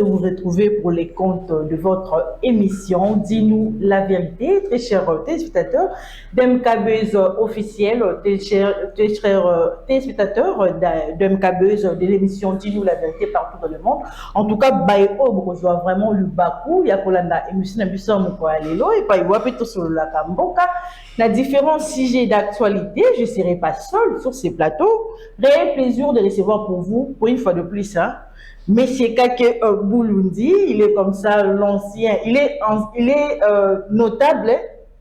de vous retrouver pour les comptes de votre émission Dis-nous la vérité, très chers téléspectateurs d'MKBuzz officiel, très chers téléspectateurs d'MKBuzz de l'émission Dis-nous la vérité partout dans le monde. En tout cas, on voit vraiment le Bakou, il y a la émission et pas il sur la Kamboka. La différents sujets d'actualité, je ne serai pas seule sur ces plateaux. Réel plaisir de recevoir pour vous, pour une fois de plus, hein, Monsieur Kake Bouloundi, il est comme ça, l'ancien, il est notable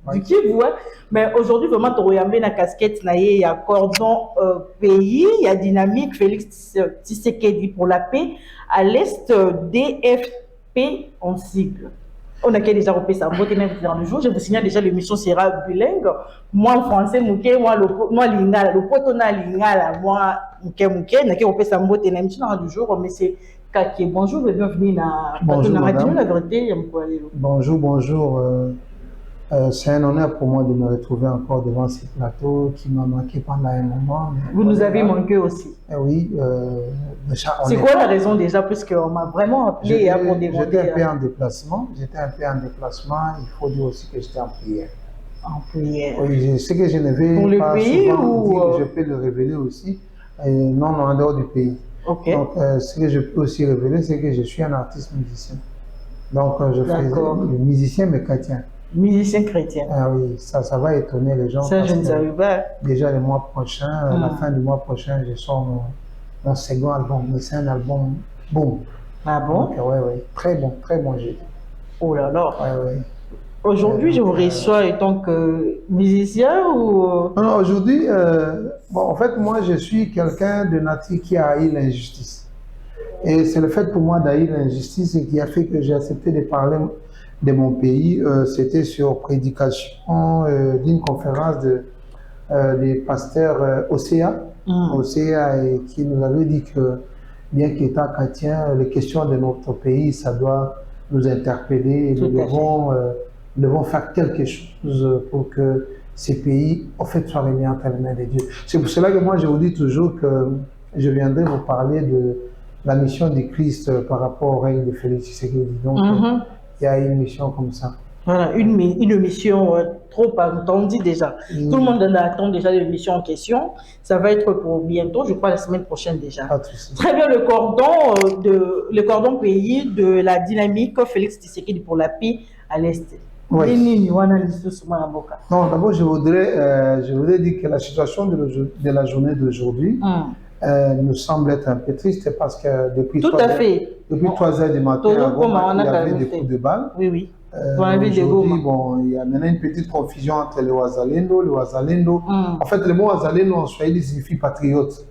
hein, du Kivu, hein, mais aujourd'hui, vraiment, tu as la casquette, il y a Cordon Pays, il y a Dynamique, Félix Tshisekedi pour la paix, à l'Est, DFP en sigle. On a déjà repéré ça dans le jour. Je vous signale déjà l'émission sera bilingue. Moi en français, moi lingala, le potona lingala, moi muke, n'a qu'à repérer ça dans l'émission du jour. Mais c'est Kake. Bonjour et bienvenue Bonjour madame. La vérité. Bonjour, bonjour. C'est un honneur pour moi de me retrouver encore devant ce plateau qui m'a manqué pendant un moment. Vous nous avez manqué aussi. Oui. C'est quoi la raison déjà, puisqu'on m'a vraiment appelé pour demander. J'étais un peu en déplacement. Il faut dire aussi que j'étais en prière. En prière. Oui, ce que je ne vais pour pas le pays souvent ou dire, je peux le révéler aussi. Non, en dehors du pays. Okay. Donc, ce que je peux aussi révéler, c'est que je suis un artiste musicien. Donc, je fais le musicien mais chrétien. Musicien chrétien. Ah oui, ça va étonner les gens. Ça, je ne savais pas. Déjà le mois prochain, la fin du mois prochain, je sors mon second album. Mais c'est un album boom. Ah bon? Oui. Très bon jeu. Oh là là. Oui. Aujourd'hui, je vous reçois en tant que musicien ou... Non, aujourd'hui, en fait, moi, je suis quelqu'un de nature qui a haï l'injustice. Et c'est le fait pour moi d'haïr l'injustice qui a fait que j'ai accepté de parler de mon pays. C'était sur prédication d'une conférence des pasteurs Océa, qui nous avait dit que, bien qu'étant chrétien, les questions de notre pays, ça doit nous interpeller et nous devons faire quelque chose pour que ces pays, en fait, soient remis entre les mains de Dieu. C'est pour cela que moi, je vous dis toujours que je viendrai vous parler de la mission du Christ par rapport au règne de Félix Tshisekedi. Donc, il y a une mission comme ça. Voilà, une mission trop attendue déjà. Tout le monde attend déjà l'émission en question. Ça va être pour bientôt, je crois la semaine prochaine déjà. Très bien, le cordon pays de la dynamique Félix Tshisekedi pour la paix à l'Est. Oui. Non, d'abord, je voudrais dire que la situation de la journée d'aujourd'hui nous semble être un peu triste parce que depuis 3 heures du matin, il y avait des coups de balle. Oui. Aujourd'hui, il y a maintenant une petite confusion entre le Wazalendo. En fait, le mot Wazalendo en Swahili signifie patriote.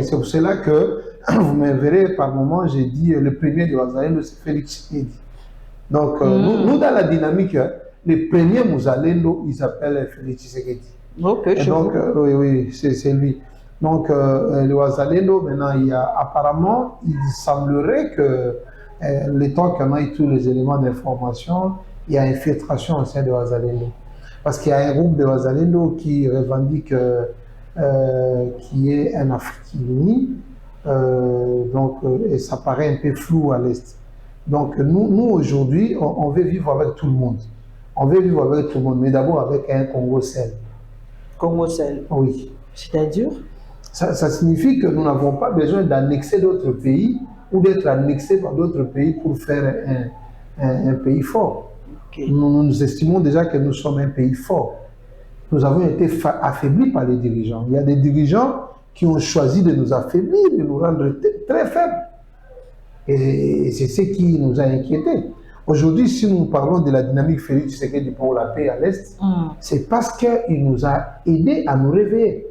C'est pour cela que vous me verrez par moment, j'ai dit le premier de Wazalendo, c'est Félix Tshisekedi. Donc, nous, dans la dynamique, les premiers Mouzalendo, ils s'appellent Félix Tshisekedi. Donc, oui, c'est lui. Donc, le Wazalendo, maintenant, apparemment, il semblerait que le temps qu'on ait tous les éléments d'information, il y a infiltration au sein de Wazalendo. Parce qu'il y a un groupe de Wazalendo qui revendique qui est un Afrique unie, et ça paraît un peu flou à l'Est. Donc, nous aujourd'hui, on veut vivre avec tout le monde. Mais d'abord avec un Congo seul. Congo seul? Oui. C'est-à-dire? Ça signifie que nous n'avons pas besoin d'annexer d'autres pays ou d'être annexés par d'autres pays pour faire un pays fort. Nous estimons déjà que nous sommes un pays fort. Nous avons été affaiblis par les dirigeants. Il y a des dirigeants qui ont choisi de nous affaiblir, de nous rendre très faibles. Et c'est ce qui nous a inquiétés. Aujourd'hui, si nous parlons de la dynamique Félix Tshisekedi pour la paix à l'Est, c'est parce qu'il nous a aidés à nous réveiller.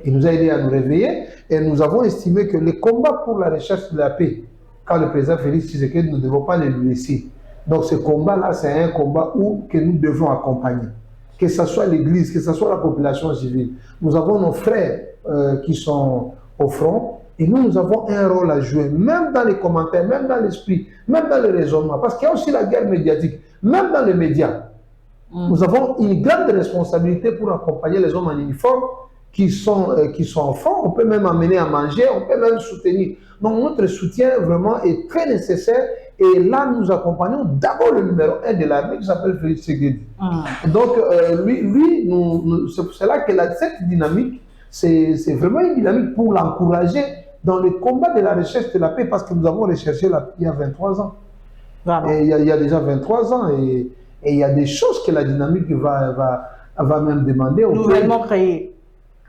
Il nous a aidés à nous réveiller et nous avons estimé que le combat pour la recherche de la paix, quand le président Félix Tshisekedi, nous ne devons pas le laisser. Donc ce combat-là, c'est un combat que nous devons accompagner. Que ce soit l'Église, que ce soit la population civile. Nous avons nos frères qui sont au front et nous avons un rôle à jouer, même dans les commentaires, même dans l'esprit, même dans le raisonnement. Parce qu'il y a aussi la guerre médiatique, même dans les médias. Nous avons une grande responsabilité pour accompagner les hommes en uniforme qui sont enfants, on peut même amener à manger, on peut même soutenir. Donc notre soutien vraiment est très nécessaire et là nous accompagnons d'abord le numéro 1 de l'armée qui s'appelle Félix Tshisekedi. Donc lui c'est pour cela que cette dynamique, c'est vraiment une dynamique pour l'encourager dans le combat de la recherche de la paix parce que nous avons recherché il y a 23 ans. Et il y a déjà 23 ans et il y a des choses que la dynamique va même demander. Nouvellement créée.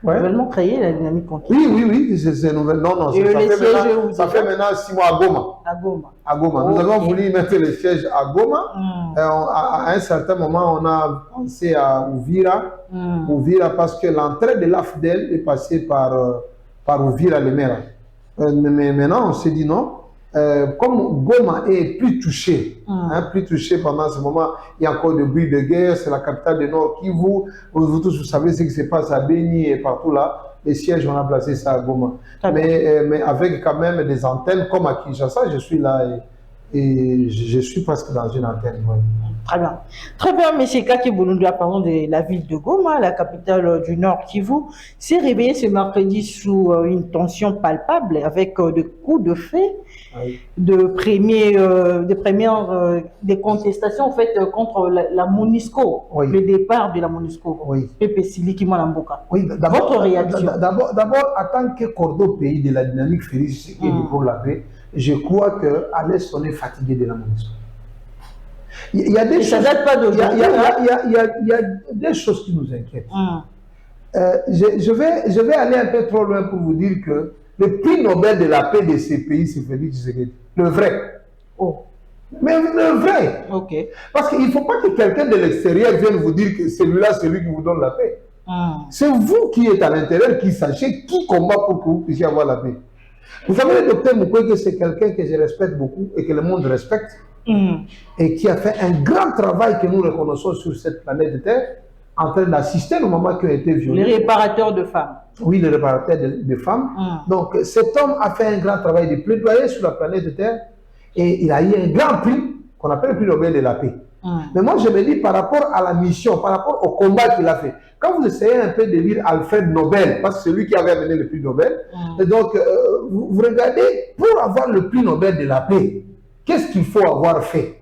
Ouais. Nouvellement créé la dynamique conquête. Oui, c'est nouvelle. Non, ça fait maintenant 6 mois à Goma. À Goma. Nous avons voulu mettre le siège à Goma. À un certain moment, on a pensé à Uvira. Uvira parce que l'entrée de l'AFDEL est passée par Uvira le maire. Mais maintenant, on s'est dit non. Comme Goma est plus touché, plus touché pendant ce moment, il y a encore des bruits de guerre, c'est la capitale du Nord Kivu, vous tous vous savez ce qui se passe à Beni et partout là, les sièges on a placé ça à Goma. Mais avec quand même des antennes comme à Kinshasa, je suis là et je suis presque dans une antenne. Ouais. Très bien. Très bien, M. Kaki Boulundu, parlons de la ville de Goma, la capitale du Nord Kivu, s'est réveillée ce mercredi sous une tension palpable avec des coups de feu, des contestations en fait contre la MONUSCO, le départ de la MONUSCO. Pepe Siliki Malamboka. Votre réaction? D'abord, en tant que cordeau pays de la dynamique Félix Tshisekedi pour la paix, je crois qu'à l'Est, on est fatigué de la MONUSCO. Il y a des choses, il y a des choses qui nous inquiètent. Je vais aller un peu trop loin pour vous dire que le prix Nobel de la paix de ces pays, c'est Félix Tshisekedi. Le vrai. Mais le vrai. Parce qu'il ne faut pas que quelqu'un de l'extérieur vienne vous dire que celui-là, c'est lui qui vous donne la paix. C'est vous qui êtes à l'intérieur qui sachez qui combat pour que vous puissiez avoir la paix. Vous savez, le docteur Mukwege, c'est quelqu'un que je respecte beaucoup et que le monde respecte. Et qui a fait un grand travail que nous reconnaissons sur cette planète Terre en train d'assister nos mamans qui ont été violées. Les réparateurs de femmes. Oui, les réparateurs de femmes. Donc cet homme a fait un grand travail de plaidoyer sur la planète Terre et il a eu un grand prix qu'on appelle le prix Nobel de la paix. Mais moi je me dis par rapport à la mission, par rapport au combat qu'il a fait, quand vous essayez un peu de lire Alfred Nobel, parce que c'est lui qui avait amené le prix Nobel, et donc vous regardez, pour avoir le prix Nobel de la paix, qu'est-ce qu'il faut avoir fait?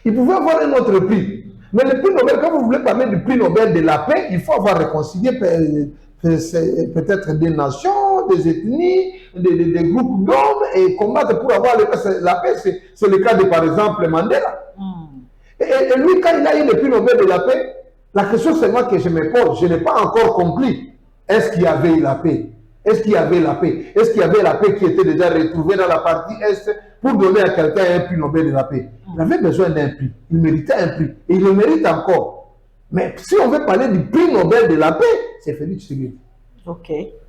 Il pouvait avoir un autre prix. Mais le prix Nobel, quand vous voulez parler du prix Nobel de la paix, il faut avoir réconcilié peut-être des nations, des ethnies, des groupes d'hommes et combattre pour avoir la paix. C'est le cas de, par exemple, Mandela. Et lui, quand il a eu le prix Nobel de la paix, la question seulement que je me pose, je n'ai pas encore compris. Est-ce qu'il y avait eu la paix? Est-ce qu'il y avait la paix? Est-ce qu'il y avait la paix qui était déjà retrouvée dans la partie Est pour donner à quelqu'un un prix Nobel de la paix? Il avait besoin d'un prix. Il méritait un prix. Et il le mérite encore. Mais si on veut parler du prix Nobel de la paix, c'est Félix Tshisekedi.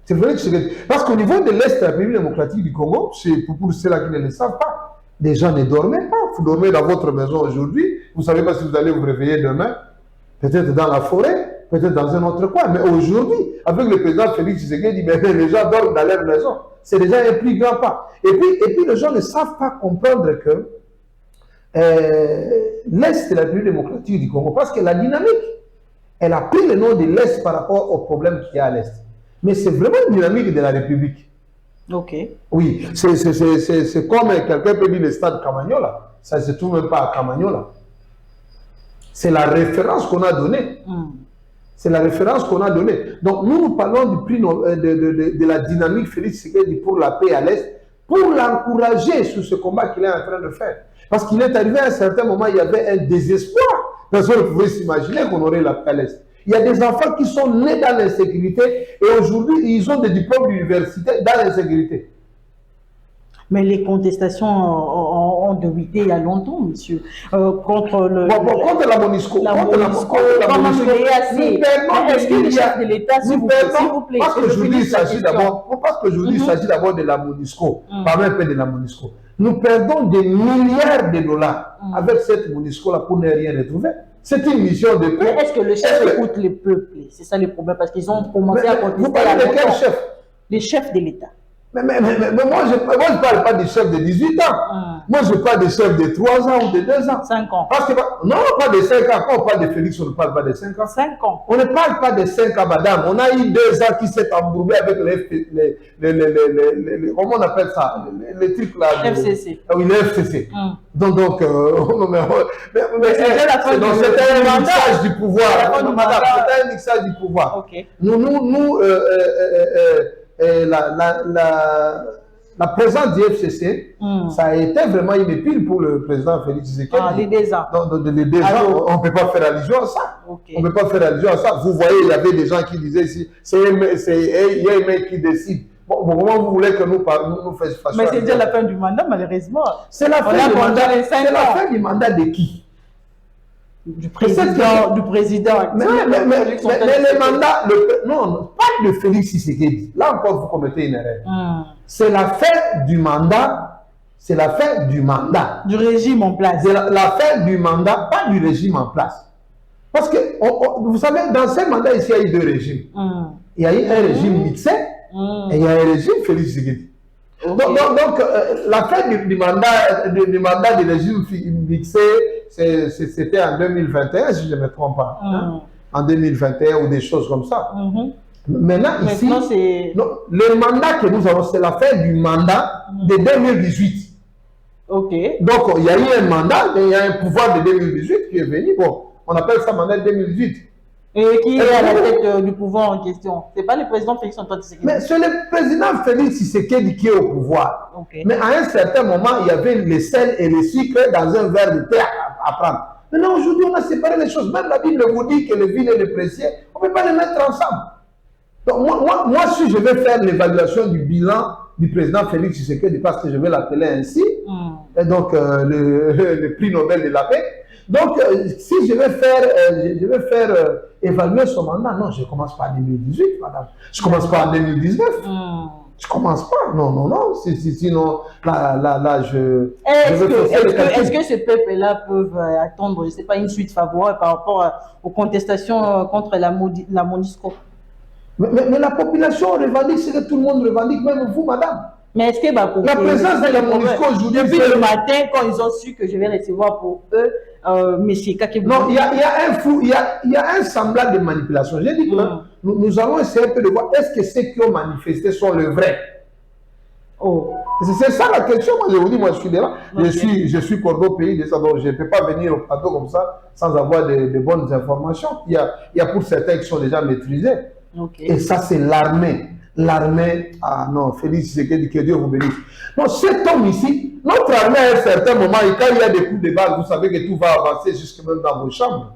C'est Félix Tshisekedi. Parce qu'au niveau de l'Est de la République démocratique du Congo, pour ceux-là qui ne le savent pas, les gens ne dormaient pas. Vous dormez dans votre maison aujourd'hui. Vous ne savez pas si vous allez vous réveiller demain. Peut-être dans la forêt, peut-être dans un autre coin. Mais aujourd'hui, avec le président Félix Tshisekedi, les gens dorment dans leur maison. C'est déjà un plus grand pas. Et puis les gens ne savent pas comprendre que l'Est de la République démocratique du Congo, parce que la dynamique, elle a pris le nom de l'Est par rapport aux problèmes qu'il y a à l'Est. Mais c'est vraiment une dynamique de la République. Oui, c'est comme quelqu'un peut dire le stade Camagnola. Ça ne se trouve même pas à Camagnola. C'est la référence qu'on a donnée. C'est la référence qu'on a donnée. Donc nous parlons du prix de la dynamique Félix Tshisekedi pour la paix à l'Est, pour l'encourager sur ce combat qu'il est en train de faire. Parce qu'il est arrivé à un certain moment, il y avait un désespoir. Personne ne pouvait s'imaginer qu'on aurait la paix à l'Est. Il y a des enfants qui sont nés dans l'insécurité et aujourd'hui, ils ont des diplômes d'université dans l'insécurité. Mais les contestations ont débuté il y a longtemps, monsieur, contre la MONUSCO. Est-ce que le chef de l'État, s'il vous plaît, parce qu'aujourd'hui, il s'agit d'abord de la MONUSCO, pas même de la MONUSCO. Nous perdons des milliards de dollars avec cette MONUSCO-là pour ne rien retrouver. C'est une mission de paix. Mais est-ce que le chef écoute les peuples? C'est ça le problème, parce qu'ils ont commencé à contester. Vous parlez de quel chef? Les chefs de l'État. Mais moi, je ne parle pas des chefs de 18 ans. Moi, je parle des chefs de 3 ans ou de 2 ans. 5 ans. Parce que, non, pas de 5 ans. Quand on parle de Félix, on ne parle pas de 5 ans. 5 ans. On ne parle pas de 5 ans, madame. On a eu 2 ans qui s'est embourbé avec les comment on appelle ça? Les trucs là. FCC. Oui, le FCC. Donc, c'était la fin du un mixage du pouvoir. Madame, c'était un mixage du pouvoir. Okay. La présence du FCC, ça a été vraiment une épine pour le président Félix Tshisekedi. Les 2 ans. Les 2 ans, on ne peut pas faire allusion à ça. Okay. On ne peut pas faire allusion à ça. Vous voyez, il y avait des gens qui disaient ici, il y a un mec qui décide. Bon, comment vous voulez que nous fassions? Mais c'est déjà la fin du mandat, malheureusement. C'est la fin du mandat. C'est la fin du mandat de qui? Du président. Mais les mandats, non, pas de Félix Tshisekedi. Là encore, vous commettez une erreur. C'est la fin du mandat. C'est la fin du mandat. Du régime en place. C'est la fin du mandat, pas du régime en place. Parce que, vous savez, dans ces mandats ici, il y a eu 2 régimes. Il y a eu un régime mixé et il y a un régime Félix Tshisekedi. Okay. Donc la fin du mandat du régime mixé, c'était en 2021, si je ne me trompe pas. En 2021 ou des choses comme ça. Maintenant, ici, le mandat que nous avons, c'est la fin du mandat de 2018. Ok. Donc, il y a eu un mandat, il y a un pouvoir de 2018 qui est venu. Bon, on appelle ça mandat de 2018. Et qui est à la tête du pouvoir en question? Ce n'est pas le président Félix Antoine Tshisekedi. Mais c'est le président Félix Tshisekedi qui est au pouvoir. Okay. Mais à un certain moment, il y avait le sel et le sucre dans un verre de thé à prendre. Maintenant, aujourd'hui, on a séparé les choses. Même la Bible vous dit que le vil et le précieux, on ne peut pas les mettre ensemble. Donc, moi, si je vais faire l'évaluation du bilan du président Félix Tshisekedi, parce que je vais l'appeler ainsi, et donc le prix Nobel de la paix. Donc, si je vais faire évaluer son mandat, non, je ne commence pas en 2018, madame. Je ne commence pas en 2019. Je ne commence pas. Non. Sinon, là, je Est-ce que ce peuple-là peut attendre, je ne sais pas, une suite favorable par rapport aux contestations contre la MONUSCO? Mais la population revendique ce que tout le monde revendique, même vous, madame. Mais est-ce que la présence de la MONUSCO aujourd'hui, depuis le matin, quand ils ont su que je vais recevoir pour eux, M. Kakebou. Non, il y a un fou, il y a un semblant de manipulation. J'ai dit que nous allons essayer un peu de voir est-ce que ceux qui ont manifesté sont les vrais. C'est ça la question. Moi, je vous dis, moi, je suis là. Okay. Je suis Cordo pays de ça, donc je ne peux pas venir au plateau comme ça sans avoir de bonnes informations. Il y a pour certains qui sont déjà maîtrisés. Okay. Et ça, c'est l'armée. L'armée, non, Félix Tshisekedi, que Dieu vous bénisse. Non, cet homme ici, notre armée à un certain moment, et quand il y a des coups de balle, vous savez que tout va avancer jusque même dans vos chambres.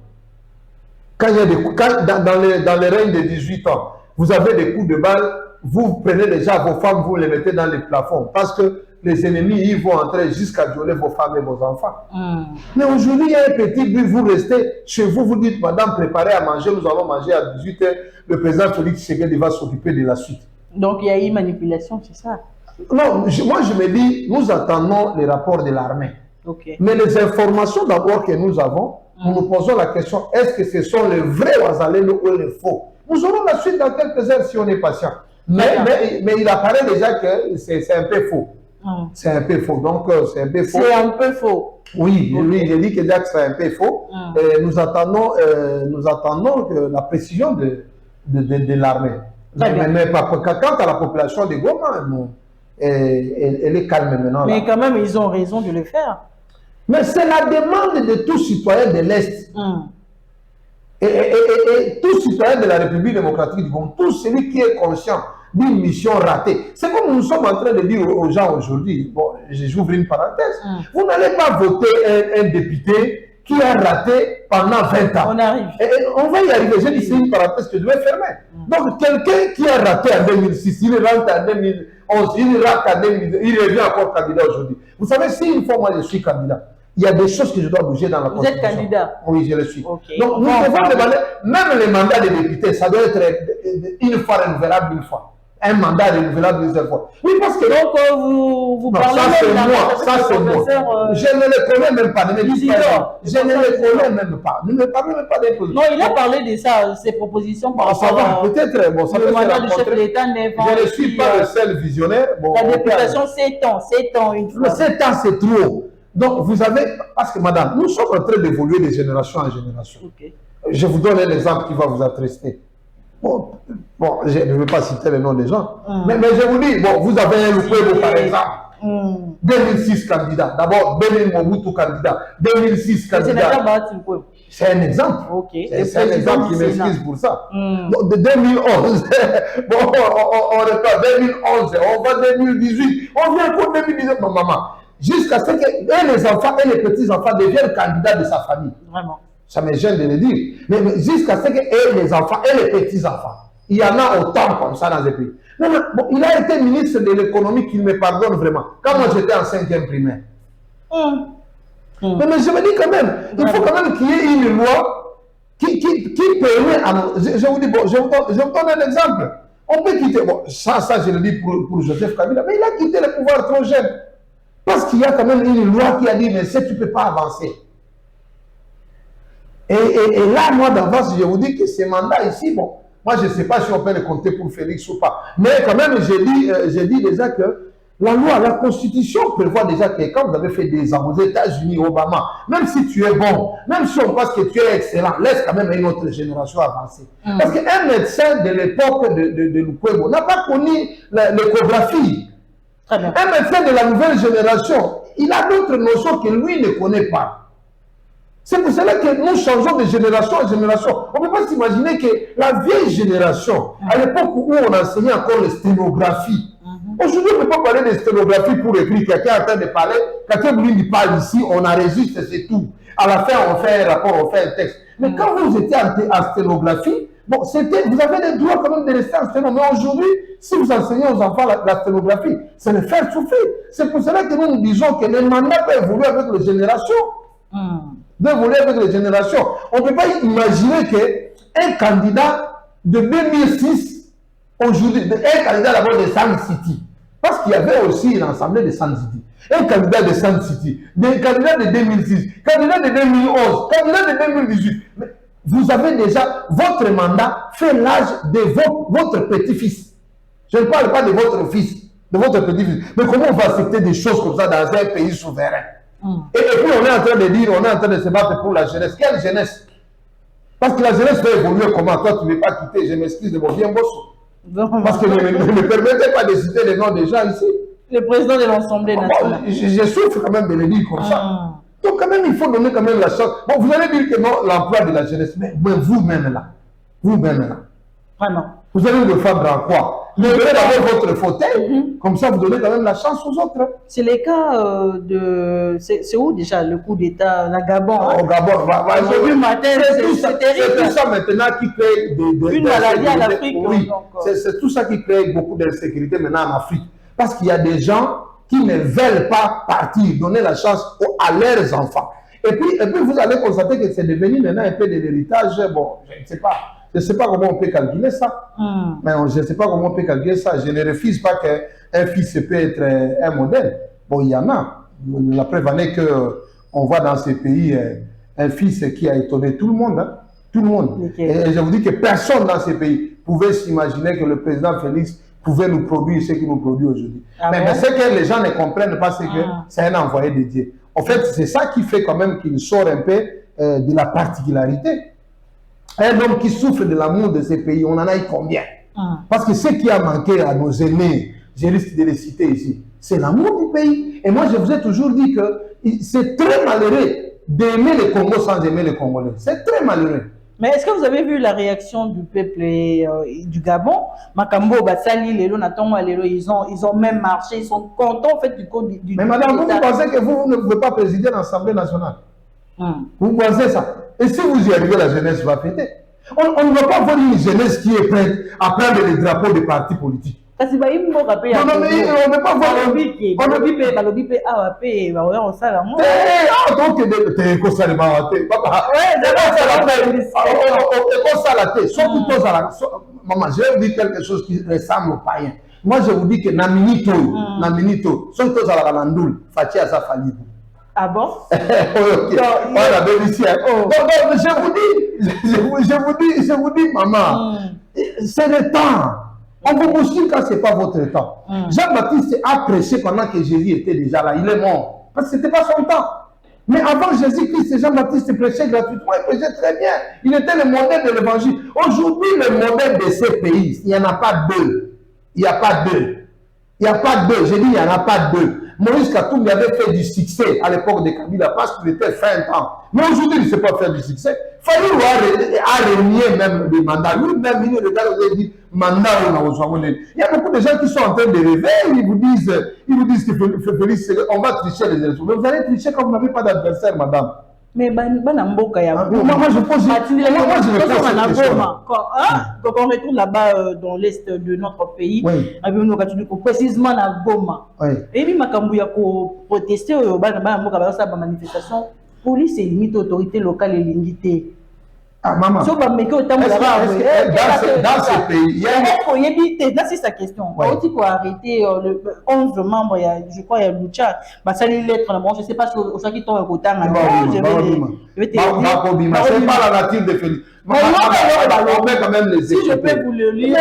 Quand il y a des coups, dans les règnes de 18 ans, vous avez des coups de balle, vous prenez déjà vos femmes, vous les mettez dans les plafonds. Parce que les ennemis, ils vont entrer jusqu'à violer vos femmes et vos enfants. Mais aujourd'hui, il y a un petit but, vous restez chez vous, vous dites, madame, préparez à manger, nous allons manger à 18 h. Le président Félix Tshisekedi va s'occuper de la suite. Donc il y a eu manipulation, c'est ça? Non, moi je me dis, nous attendons les rapports de l'armée. Okay. Mais les informations d'abord que nous avons, nous nous posons la question, est-ce que ce sont les vrais Ouazalendo ou les faux? Nous aurons la suite dans quelques heures si on est patient. Mais il apparaît déjà que c'est un peu faux. C'est un peu faux. Donc c'est un peu faux. C'est un peu faux. Oui, okay. J'ai dit que c'est un peu faux. Nous attendons la précision de l'armée. Mais quant à la population de Goma, elle est calme maintenant. Mais quand même, ils ont raison de le faire. Mais c'est la demande de tous citoyens de l'Est. Et tous citoyens de la République démocratique du Congo, tout celui qui est conscient d'une mission ratée. C'est comme nous sommes en train de dire aux gens aujourd'hui. Bon, j'ouvre une parenthèse. Vous n'allez pas voter un député qui a raté pendant 20 ans. On arrive. On va y arriver. J'ai dit, c'est une parenthèse que je vais fermer. Donc, quelqu'un qui a raté en 2006, il rentre en 2011, il rate en 2010, il revient encore candidat aujourd'hui. Vous savez, si une fois moi je suis candidat, il y a des choses que je dois bouger dans la Constitution. Vous êtes candidat? Oui, je le suis. Okay. Donc, nous devons demander, même les mandats des députés, ça doit être une fois renouvelable une fois. un mandat renouvelable une seule fois. Oui, parce que... Donc, vous parlez ça c'est moi. Je ne le connais même pas. Ne me dites pas. Je ne le connais même pas. Ne me parlez même pas des positions. Non, il a parlé de ça, ses propositions par rapport à... Peut-être, bon, ça le mandat du chef de l'État. Je ne suis pas le seul visionnaire. Bon, la députation, 7 ans, une fois. 7 ans, c'est trop. Donc, vous avez... Parce que, madame, nous sommes en train d'évoluer de génération en génération. Okay. Je vous donne un exemple qui va vous attrister. Bon, je ne veux pas citer le nom des gens, mais je vous dis, bon, vous avez un Lukwebo par exemple, 2006 candidat, d'abord Benin Mobutu candidat, 2006 candidat. C'est un exemple. Okay. C'est un exemple qui m'excuse pour ça. Donc, de 2011, bon, on repart 2011, on va 2018, on vient pour 2018, non, maman. Jusqu'à ce que les enfants et les petits-enfants deviennent candidats de sa famille. Vraiment. Ça me gêne de le dire. Mais jusqu'à ce que les enfants et les petits-enfants, il y en a autant comme ça dans les pays. Non, bon, il a été ministre de l'économie, qu'il me pardonne vraiment. Quand moi j'étais en 5e primaire. Mais je me dis quand même, il faut quand même qu'il y ait une loi qui permet à nous... Je vous dis, bon, je vous donne un exemple. On peut quitter... Bon, ça je le dis pour Joseph Kabila, mais il a quitté le pouvoir trop jeune. Parce qu'il y a quand même une loi qui a dit, mais ça, tu ne peux pas avancer. Et là, moi, d'avance, je vous dis que ces mandats ici, bon, moi, je ne sais pas si on peut les compter pour Félix ou pas. Mais quand même, j'ai dit déjà que la loi, la Constitution prévoit déjà que quand vous avez fait des ans aux États-Unis, Obama, même si tu es bon, même si on pense que tu es excellent, laisse quand même une autre génération avancer. Parce qu'un médecin de l'époque de Lukwebo n'a pas connu l'échographie. Un médecin de la nouvelle génération, il a d'autres notions que lui ne connaît pas. C'est pour cela que nous changeons de génération en génération. On ne peut pas s'imaginer que la vieille génération, à l'époque où on enseignait encore les sténographies, aujourd'hui on ne peut pas parler de sténographie pour écrire. Quelqu'un est en train de parler, quelqu'un lui parle ici, on enregistre, c'est tout. À la fin, on fait un rapport, on fait un texte. Mais quand vous étiez en sténographie, bon, vous avez le droit quand même de rester en sténographie. Mais aujourd'hui, si vous enseignez aux enfants la sténographie, c'est le faire souffler. C'est pour cela que nous disons que les mandats peuvent évoluer avec les générations. D'évoluer avec les générations. On ne peut pas imaginer qu'un candidat de 2006, aujourd'hui, un candidat d'abord de Sun City, parce qu'il y avait aussi l'Assemblée de Sun City, un candidat de Sun City, des candidats de 2006, candidat de 2011, candidat de 2018. Mais vous avez déjà, votre mandat fait l'âge de votre petit-fils. Je ne parle pas de votre fils, de votre petit-fils. Mais comment on va accepter des choses comme ça dans un pays souverain? Et puis on est en train de dire, on est en train de se battre pour la jeunesse. Quelle jeunesse? Parce que la jeunesse va évoluer comment? Toi, tu ne veux pas quitter, je m'excuse de mon bien boss. Parce que ne me permettez pas de citer les noms des gens ici. Le président de l'Assemblée nationale. Je souffre quand même de le dire comme ça. Donc quand même, il faut donner quand même la chance. Bon, vous allez dire que non, l'emploi de la jeunesse, mais vous-même là. Vous-même là. Vraiment. Vous allez le défendre en quoi? Levez d'abord votre fauteuil, comme ça vous donnez quand même la chance aux autres. C'est le cas de... C'est où déjà le coup d'État, la Gabon? Au Gabon, aujourd'hui matin, c'est terrible. C'est tout ça maintenant qui crée une maladie en Afrique. Oui, c'est tout ça qui crée beaucoup d'insécurité maintenant en Afrique. Parce qu'il y a des gens qui ne veulent pas partir, donner la chance à leurs enfants. Et puis vous allez constater que c'est devenu maintenant un peu de l'héritage. Bon, je ne sais pas. Je ne sais pas comment on peut calculer ça. Mais je ne sais pas comment on peut calculer ça. Je ne refuse pas qu'un fils peut être un modèle. Bon, il y en a. La preuve en est qu'on voit dans ces pays un fils qui a étonné tout le monde. Hein? Tout le monde. Okay. Et je vous dis que personne dans ces pays pouvait s'imaginer que le président Félix pouvait nous produire ce qu'il nous produit aujourd'hui. Mais ce que les gens ne comprennent pas, c'est que c'est un envoyé de Dieu. En fait, c'est ça qui fait quand même qu'il sort un peu de la particularité. Un homme qui souffre de l'amour de ces pays, on en a eu combien? Parce que ce qui a manqué à nos aînés, je risque de les citer ici, c'est l'amour du pays. Et moi, je vous ai toujours dit que c'est très malheureux d'aimer le Congo sans aimer les Congolais. C'est très malheureux. Mais est-ce que vous avez vu la réaction du peuple du Gabon? Makambo, Batsali, Lelo, Natongo, Lelo, ils ont même marché, ils sont contents en fait du code du... Mais madame, vous pensez que vous ne pouvez pas présider l'Assemblée nationale? Vous pensez ça? Et si vous y arrivez, la jeunesse va péter. On ne va pas voir une jeunesse qui est prête à prendre les drapeaux des partis politiques. Non, mais on ne peut pas voir. maman, je vais vous dire quelque chose qui ressemble au païen. Moi, je vous dis que Naminito, sont tous à la Landoul, Fatia Zafalibou. Ah bon? Ok. On a bénéficié. Donc, je vous dis, maman, c'est le temps. On vous bouscule quand ce n'est pas votre temps. Jean-Baptiste a prêché pendant que Jésus était déjà là. Il est mort. Parce que ce n'était pas son temps. Mais avant Jésus-Christ, Jean-Baptiste prêchait gratuitement. Il prêchait très bien. Il était le modèle de l'évangile. Aujourd'hui, le modèle de ces pays, il n'y en a pas deux. Il n'y a pas deux. Il n'y a pas deux. J'ai dit, il n'y en a pas deux. Moïse Katoum avait fait du succès à l'époque de Kabila parce qu'il était fin temps. Mais aujourd'hui, il ne sait pas faire du succès. Fayou a renié même le mandat. Lui-même, il regarde et dit mandat. Il y a beaucoup de gens qui sont en train de rêver. Ils vous disent que Félix, on va tricher les élections. Mais vous allez tricher quand vous n'avez pas d'adversaire, madame. Mais moi je pose quand on retourne là-bas dans l'est de notre pays, précisément à Goma, et puis Makambouya pour protester la manifestation, police et limite autorité locale et limitée. Ah, maman. Dans ce pays, il y a c'est sa question. Il faut arrêter le 11 membres, je crois, il y a Lucha. Ça les lettres, je ne sais pas si qui tombe au côté. Je vais te dire. C'est pas la nature de Félix. Si je peux vous le lire,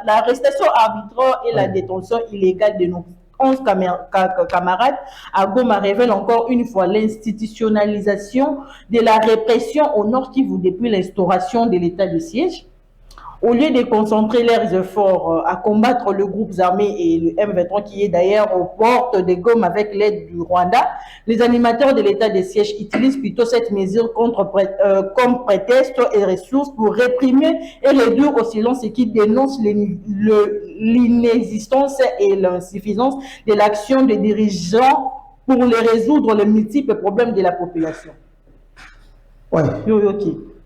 l'arrestation arbitraire et la détention illégale de nos 11 camarades à Goma révèle encore une fois l'institutionnalisation de la répression au Nord Kivu depuis l'instauration de l'état de siège. Au lieu de concentrer leurs efforts à combattre le groupe armé et le M23 qui est d'ailleurs aux portes de Goma avec l'aide du Rwanda, les animateurs de l'état de siège utilisent plutôt cette mesure comme prétexte et ressources pour réprimer et réduire au silence ce qui dénonce l'inexistence et l'insuffisance de l'action des dirigeants pour résoudre les multiples problèmes de la population. Oui.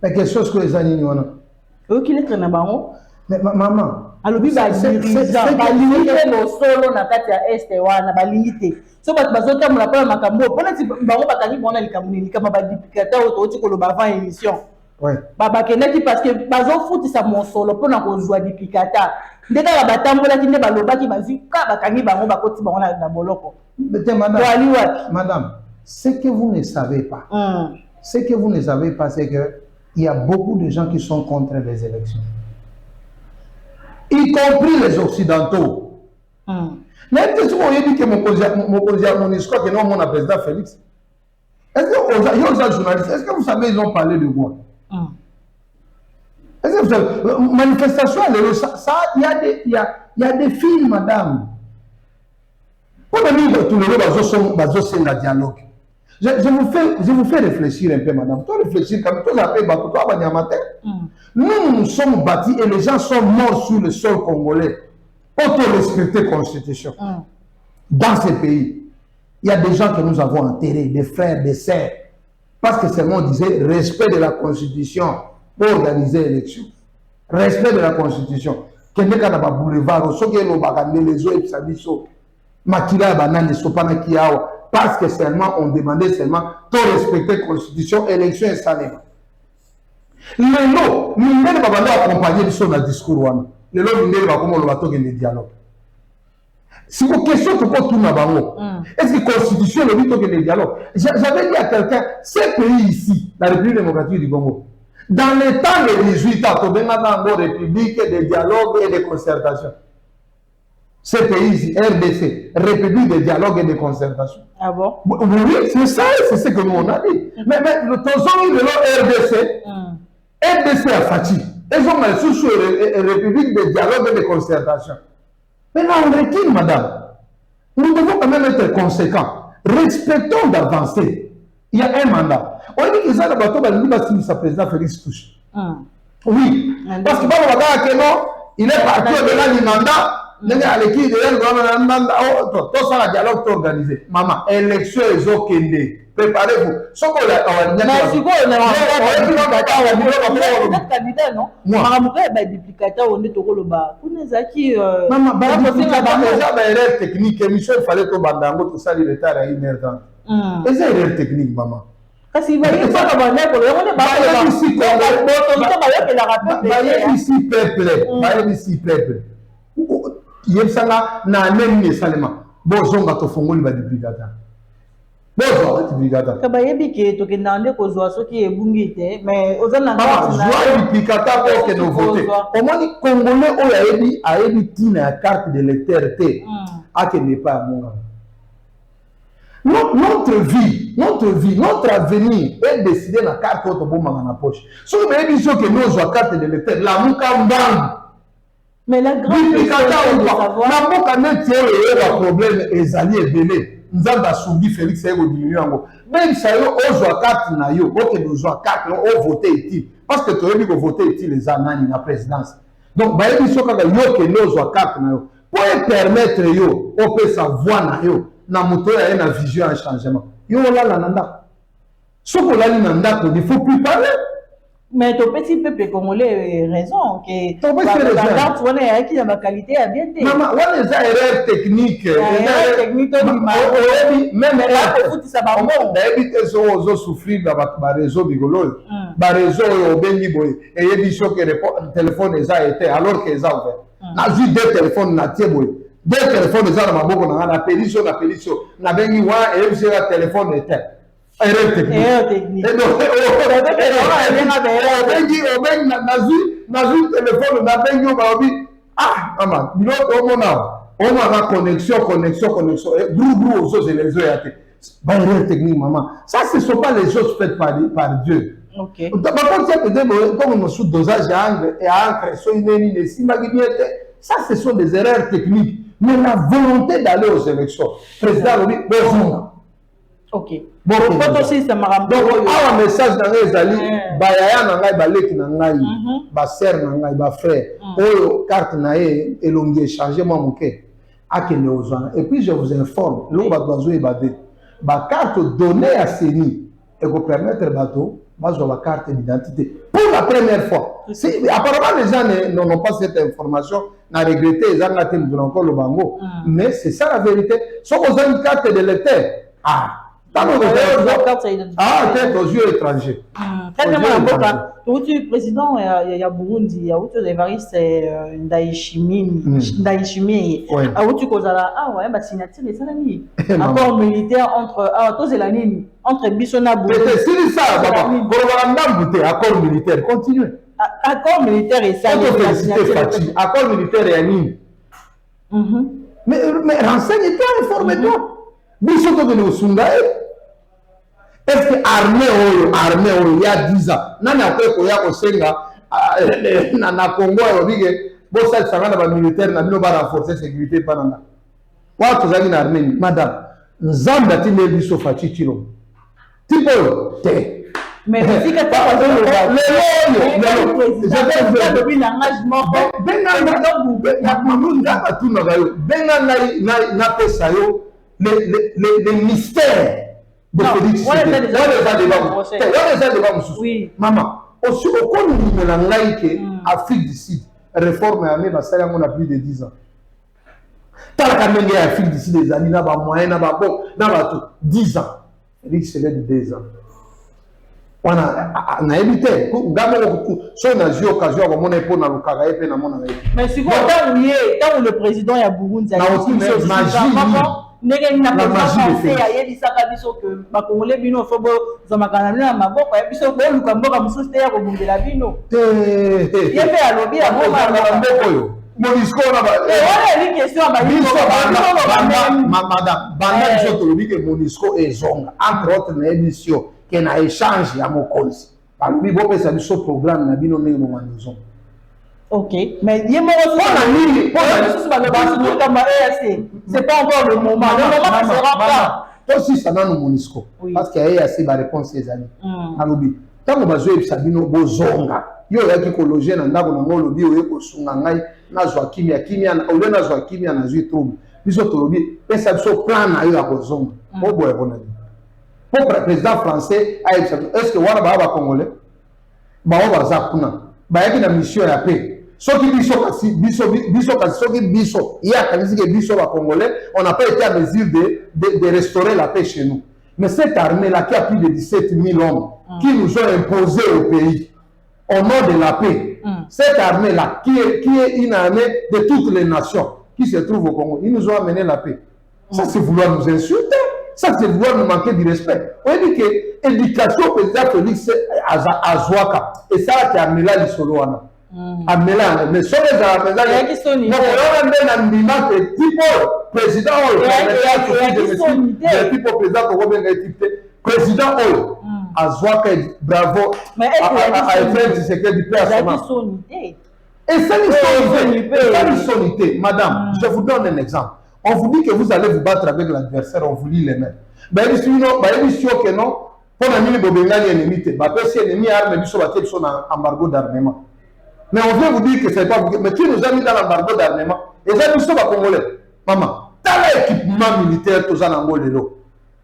Mais quelque chose que les animaux ok, les traînent mais maman. Alors, il va limiter le solo na kati ya este wana ba limiter. So ba bazota mula pa makambo. Pona ti bango bakani bona likamuni likama ba dipikata auto ko lo ba van émission. Ouais. Ba keneti parce que bazo futi sa mon solo pona ko zwa dipikata. Ndeka ba batambola ki nde ba lobaki bazi ka bakani bango bakoti bango na boloko. Madame, ce que vous ne savez pas. Ce que vous ne savez pas, c'est que il y a beaucoup de gens qui sont contre les élections. Y compris les Occidentaux. Mais est-ce que vous avez dit que mon histoire, que non, mon président Félix? Est-ce que journalistes, est-ce que vous savez, ils ont parlé de quoi? Est-ce que vous savez, manifestation, il y a des films, madame. Pour venir tout le monde, dans dialogue. Je vous fais réfléchir un peu, madame. Toi, réfléchir quand même. Nous nous sommes bâtis et les gens sont morts sur le sol congolais pour respecter la Constitution. Dans ces pays, il y a des gens que nous avons enterrés, des frères, des sœurs, parce que seulement on disait respect de la Constitution pour organiser l'élection. Respect de la Constitution. Parce que seulement on demandait seulement de respecter la Constitution, élection et salement. Le lot, nous ne pouvons pas accompagner le discours. Le lot, nous ne pouvons pas accompagner le dialogue. Si vos questions sont pas tout n'abamo, est-ce que la Constitution le dit que le dialogue? J'avais dit à quelqu'un, ce pays ici, la République démocratique du Congo, dans les temps de 18 ans, on a une république de dialogue et de concertation. Ce pays ici, RDC, République de dialogue et de concertation. Ah bon? Oui, c'est ça, c'est ce que nous on a dit. Mais le temps de RDC, RDC a Fati. Ils ont mal sous République de dialogue et de concertation. Mais là, on recule, madame. Nous devons quand même être conséquents. Respectons d'avancer. Il y a un mandat. On dit que ça, le bateau, le président Félix touche. Oui. Parce que il est parti au-delà du mandat. Tout ça, le dialogue est organisé. Maman, élection est okende. Préparez-vous. Technique, Michel, il fallait que Bandango tout ça, il était à 1h30. Et c'est une technique, maman. Kasi ba yé pas comme un école, on est pas ici peuple, ici peuple. Yebsanga na neni salema. Bozonga to fongoli ba duplicata. Bozonga duplicata. Ka ba yebi ke to ke nande ko zo so ki ebungi te, mais ozana na zo duplicata ko ke no voter. Omoni congolais o ayebi tina ya carte d'électeur te. Ake ne pas monga. Notre vie, notre avenir est décidé dans la carte de la poche. Si vous avez dit que nous avons la carte de l'électeur, la mouka. Mais la grande question est de savoir... La mouka n'est pas un problème, les alliés et belés. Nous avons subi Félix Ego diminué. Même si nous avons la carte, nous avons la carte, nous avons voté. Parce que tu as dit que voter les années dans la présidence. Donc, nous avons dit que nous avons la carte. Pour permettre de savoir na moto ya na vision un changement. Yo là la nanda. Soko là nanda il faut plus parler. Mais ton petit peuple congolais raison que la carte on est qui a ma qualité à bien dire. Maman, on les erreurs techniques. Erreurs techniques même là pour tout ça ba bon. D'habitude zo souffrir ba réseau bigolo. Ba réseau au bengi boy et il dit que le téléphone a été alors que ça ouvert. Na vu deux téléphones na tie boy. Deux téléphones de Zara Maboko na pélition na bengi wa et c'est un téléphone était erreur technique et donc na vu téléphone na bengi ba obi maman bino on a connexion et brou aux les yate ba erreur technique maman ça ce sont pas les choses faites par Dieu. OK. Par contre c'est comme on sous dosage angle et encre so ineni ne simagibiete ça ce sont des erreurs techniques. Mais la volonté d'aller aux élections, président Lobi, bonjour. Ok. Bon, aussi, ça m'a donc, un message dans les alliés, Bayaya Nangai, Balek Nangai, Basser Nangai, Bafrère, Oyo, carte Nae, Elongi, échangé, moi, mon quai, Akene Ozana. Et puis, je vous informe, l'eau va doiser Badé. Ma carte donnée à Séni, et vous permettre bateau, moi, j'ai ma carte d'identité. Pour la première fois. Apparemment, les gens n'ont pas cette information. On a regretté, ils ont raté encore le bango. Mais c'est ça la vérité. Si vous avez une carte de lecteur, tête aux yeux étrangers. Le président, il y a Burundi, il y a autre Evariste Ndayishimiye. A outu kozala ouais bah signature les salami. Accord militaire entre Bissona Burundi. C'est ça, papa. Accord militaire, continuez. Accord militaire et ça. Accord militaire et Anine. Mais renseigne-toi, informe-toi. Bissota de Nosundae. Est-ce que armée, il y a 10 ans, nana ko ya ko senga na Congo ya bige bo sa sangana ba militaire na bino ba renforcer sécurité pananga. Wa to zali na armée madame nzamba tine biso fatitilo. Tipo te. Mais si que ta les mystères de Félix. Oui. Maman, aussi au cours de l'Afrique du Sud, réforme armée, on a plus de 10 ans. Tant que l'Afrique du Sud, des années, n'a pas moyen, n'a pas bon, n'a pas tout. 10 ans. Félix, c'est de 2 ans. On a évité. Si on a eu l'occasion de mon épaule dans le Karaï, mais si vous tant où le président est à Burundi, ndenge na pas pensé à yebisaka biso que ba congolais bino fobo zamakana na maboko ya biso ko luka mboka mususu te ya ko bundela bino yebe alobi ya mboka yo Monisco na ba wala ni question ba biso madame banda biso to lobi que Monisco ezonga entre autres na émission que na échange ya mokonzi balobi bo pesa biso programme na bino ndenge mo manzo. Ok, mais il y a c'est pas encore le moment. Le moment ne sera pas. Toi aussi, ça n'a pas Monisco. Parce qu'il y a assez de réponses ces années. Alobi. Tant que vous avez Sabino Bozonga, il y a qui logé dans le lobby où il y a Sungangai, Nazwa Kimia, ou le Nazwa Kimia, Nazwa Trouble. Puis au lobby, et ça se plan à eux à Bozonga. Pour le président français, est-ce que vous avez un Congolais? Bah, on va Zakuna. Bah, il y a une mission à la paix. Ceux qui biso, il y a quand même biso la Congolais, on n'a pas été à mesure de restaurer la paix chez nous. Mais cette armée-là, qui a plus de 17 000 hommes, qui nous ont imposé au pays, au nom de la paix, cette armée-là, qui est une armée de toutes les nations, qui se trouve au Congo, ils nous ont amené la paix. Ça, c'est vouloir nous insulter. Ça, c'est vouloir nous manquer du respect. On dit que l'éducation au président Félix Azouaka, et ça, c'est armée-là, les Soloana. Armée-là, mais sur les armées, il y a des président, président Azouaka, bravo, à Efraim Tshisekedi, paix à son âme. Et c'est une sonité. Madame, je vous donne un exemple. On vous dit que vous allez vous battre avec l'adversaire, on vous lit les mains. Ben, il dit que non, pour ennemi, ennemi, ennemi arme, embargo d'armement. Mais on vient vous dire que c'est pas vous. Mais qui nous a mis dans l'embargo d'armement? Et ça, nous sommes congolais. Maman, t'as l'équipement militaire, tous en Angola.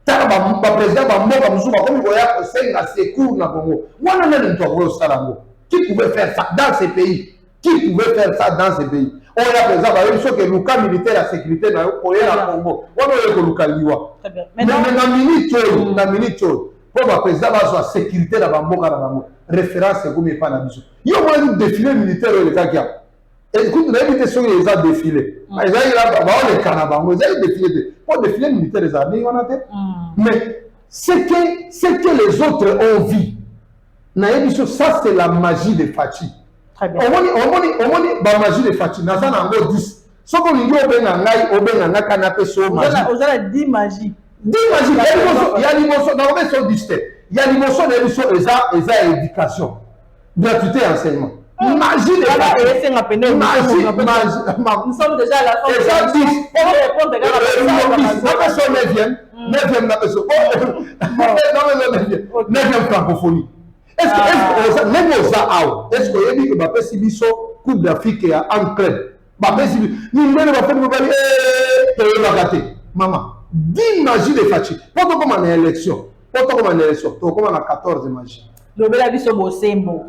T'as le président, comme il voyait que c'est un secours dans le Congo. Qui pouvait faire ça dans ces pays? Qui pouvait faire ça dans ces pays? On a par exemple, il faut que le cas militaire, la sécurité dans le Congo. On a le cas liwa. Mais dans la minute, pour le président, la sécurité dans le Congo, référence, c'est comme il n'y a pas d'habitude. Il y a un défilé militaire, les gars. Écoute, vous avez vu qu'ils ont défilé. Ils ont les Canabans, ils ont défilé. Pour défiler militaire, les armées, on a fait. Mais ce que les autres ont vu, ça, c'est la magie de Fachi. Très bien. On dit la magie de Fachi. Nous avons 10. Ce qu'on dit, on a canapé sur magie. Vous avez 10 magies. 10 magies. Il y a l'émotion. Dans le son il y a l'émotion de l'émotion et l'éducation. Gratuité et enseignement. Magie de Fachi. Nous sommes déjà à la fin. Et ça, 10. On va répondre à la 9e francophonie. Est-ce que vous avez dit que si biso Coupe d'Afrique en club, maman, 10 magies de Fachi. Pourquoi comme en élection? Pourquoi comme en élection? Comme en 14 magies. Le bel abisso bosembo. Donc,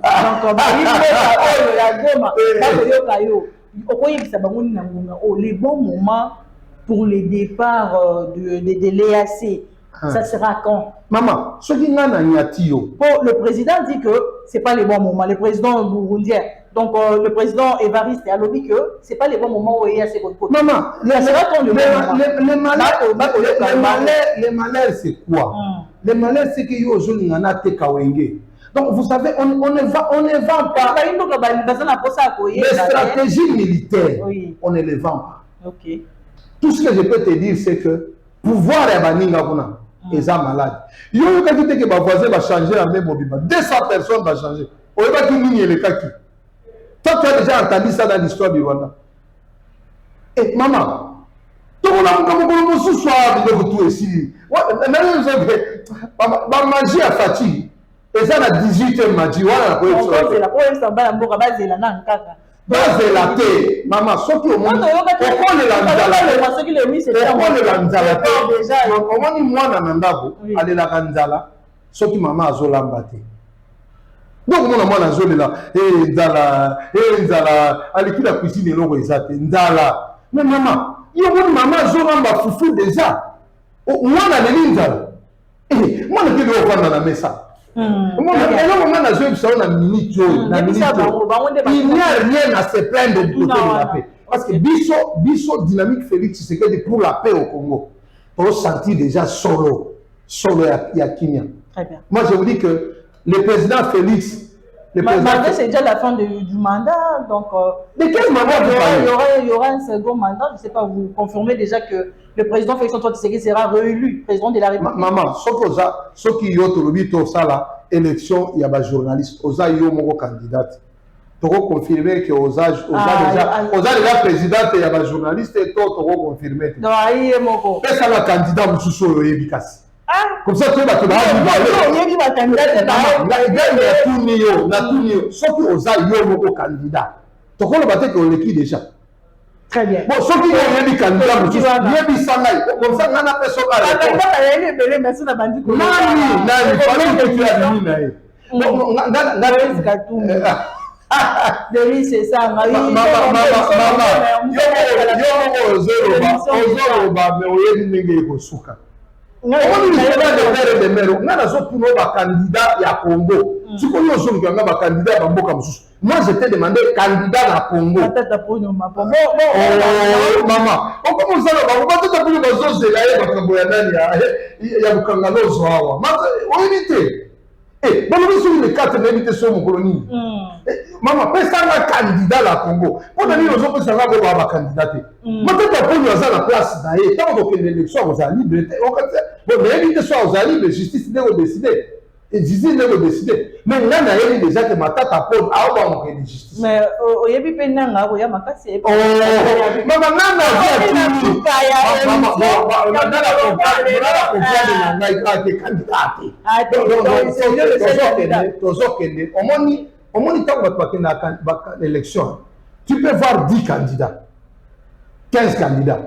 les bons moments pour le départ de l'EAC. Ça sera quand? Maman, ce qui n'a le président dit que ce n'est pas les bons moments. Le président burundien, donc le président Évariste a dit que ce n'est pas les bons moments où il y a ces côtés. Maman, ça sera quand le malheur, c'est quoi? Le malheur, c'est qu'il y a aujourd'hui un athée Kawenge. Donc, vous savez, on ne vend pas. Les stratégies militaires, on ne les vend pas. Okay. Tout ce que je peux te dire, c'est que pouvoir est baninga et ça malade. Il y a eu quelqu'un qui va voisin va changer la même mobile. 200 personnes vont changer. On va qui ligne le kaki. Toi, tu as déjà entendu ça dans l'histoire du Rwanda. Et maman, tout le monde ce soir, il tout ici. Ma magie à Fati. Et ça, la 18e magie. Voilà, c'est la première fois que base la terre, maman, sauf au monde, on est la sauf que maman a zolambate. Donc, mon maman a zolé et Nzala, avec la cuisine et l'eau exacte, Nzala. Mais maman, il y a une maman zolamba foufou déjà. Moi, on a les Nzala. Moi, on a dit qu'on va dans la messe. Il n'y a rien à se plaindre du côté de la paix. Parce que Bisso Dynamique Félix, c'est que pour la paix au Congo, on sentit déjà solo Yakinia. Moi, je vous dis que le président Félix, c'est déjà la fin du mandat, donc de quel mandat il y aura un second mandat. Je ne sais pas, vous confirmez déjà que le président Félix Antoine Tshisekedi sera réélu président de la République. Maman, ce qui est au ça là, élection, il y a des journalistes, aux a mon candidate. Tu peux confirmer que aux a déjà présidente, il y a des journalistes et toi tu peux confirmer. Non, il y a mon et ça la candidat Moussou Yebikasi. Comme ça, tu vas te dire, sauf que aux a mon candidat. Tu peux le battre qu'on l'équipe déjà. Très bien. Bon, ceux qui ont été candidats, comme ça, on a personne à On dit que les maires, on a un candidat à Congo. Si on a un candidat à Congo, moi je t'ai demandé candidat à Congo. Oh, maman, on commence à voir, on va tout appeler les autres, il y a un candidat au Zoawa. On évite. Eh, bon, nous sommes les 4 invités sur mon colonie. Maman, personne n'a candidat à Congo. On a dit aux autres, ça va avoir un candidat. Maintenant, pour nous, on a la place d'ailleurs. Tant qu'on fait l'élection, on a libre. Bon, mais invité soit aux libre, justice n'est pas décidée. Et justice n'est pas décidée. Mais là, on a déjà que ma tante a posé à avoir une justice. Mais il y a des gens qui ont ma casse. Oh, maman, tu peux voir 10 candidats, 15 candidats,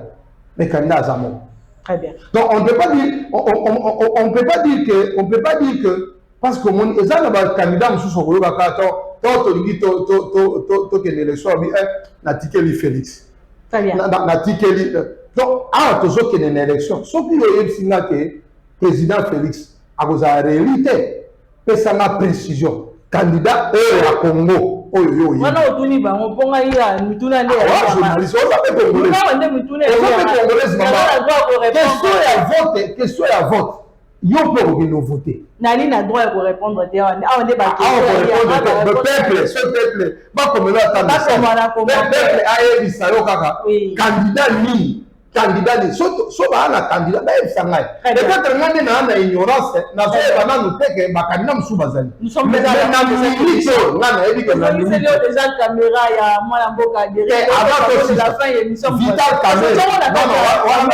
mais candidats à Zamon. Très bien. Donc on ne peut pas dire, on peut pas dire que parce que mon candidat sous son Félix. Très bien. Donc toujours qu'il y a une élection. Sauf qu'il y a que président Félix a la réalité et ça m'a précision. Candidat au Congo. Voilà, on peut question à vote. Yo peut voter. Nani n'a droit de répondre. Le peuple, ce peuple, pas comme là, peuple a élu ça, candidat ni. Candidat ni so ba na candidat ba efsangai peut-être ngane na ignorance na so ba na nuteke ba candidat musubazali mais na limite ngana ebi que na limite c'est déjà caméra ya mwana mboka derrière la fin émission Vital Caméra non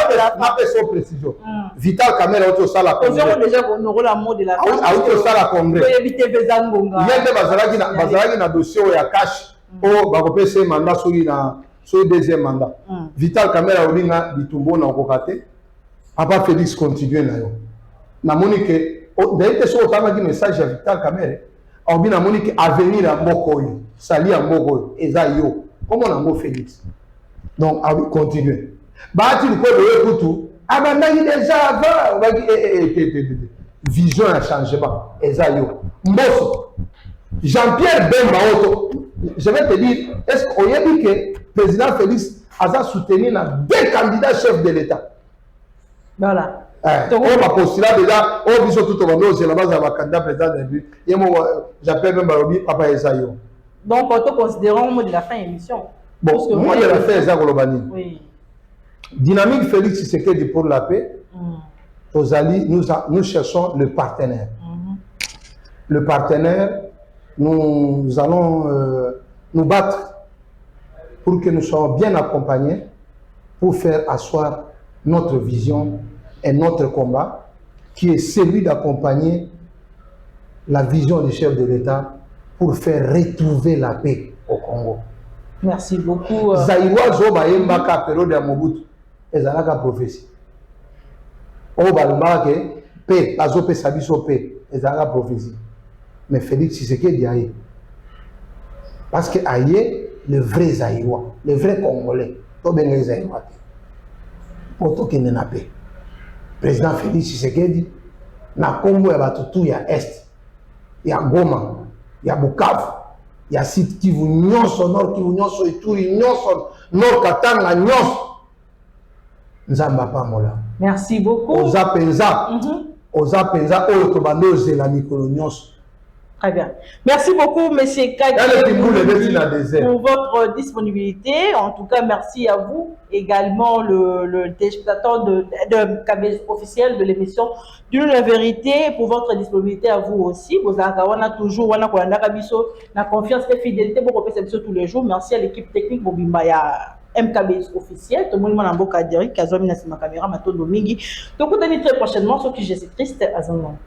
on so précision Vital Caméra auto sala congrès déjà pour la mot de la fin auto sala congrès pour éviter bezangonga yende bazalaki na dossier ya cash o ba ko pese mandat soki na sur le deuxième mandat. Vital Caméra Olinga Bitumbo na Okokate. Papa Félix continue na yo. Na Monique, d'ailleurs, c'est autant de message à Vital Caméra. Obi na Monique avenir à Mokoyo, sali à Mokoyo, eza yo. Comment on a Félix? Donc, continue. Bah, tu le peux le tout. Ah ben, déjà avant, vision a changé pas. Eza yo. Mbosso. Jean-Pierre Bemba, je vais te dire, est-ce qu'on y a dit que le président Félix a soutenu 2 candidats chefs de l'État? Voilà. On va postuler déjà, on vit sur tout le monde, c'est la base de la candidat président de l'État. Et moi, j'appelle même Barobi, Papa Esayo. Donc, on considérons au mot de la fin de l'émission. Bon, moi, il y a la fin Esayo Globani. Oui. Dynamique Félix Tshisekedi pour la paix. Nous cherchons le partenaire. Le partenaire. Nous allons nous battre pour que nous soyons bien accompagnés pour faire asseoir notre vision et notre combat qui est celui d'accompagner la vision du chef de l'État pour faire retrouver la paix au Congo. Merci beaucoup. Zaïwa Zoba Yembaka période de Mobutu ezalaka prophétie. Obalma ke paix, azope sabiso paix ezalaka prophétie. Mais Félix Tshisekedi aïe. Parce que aïe, le vrai Zaïrois, le vrai Congolais, tout bien les Zaïrois. Pour tout qu'il n'a pas. Président Félix Tshisekedi, na Congo, il y a Est, il y a Goma, il y a Bukavu, il y a Sud Kivu, Nyonso, Nord Kivu, Nyonso, Ituri, Nyonso, Nord Katanga, Nyonso. Nzamba Pamola. Merci beaucoup. Oza Penza, Otobando, Zelami Nyonso. Très bien. Merci beaucoup, M. Kadi, pour votre disponibilité. En tout cas, merci à vous. Également, le téléspectateur de Kabez officiel de l'émission de la vérité, pour votre disponibilité à vous aussi. Vous avez toujours la confiance et la fidélité pour faire ça tous les jours. Merci à l'équipe technique Bobimbaya. MKB officiel, tout le monde m'a dit que Kazomina c'est ma caméra, ma tonne de mingi. Donc, on très prochainement, ce qui je suis triste à ce moment.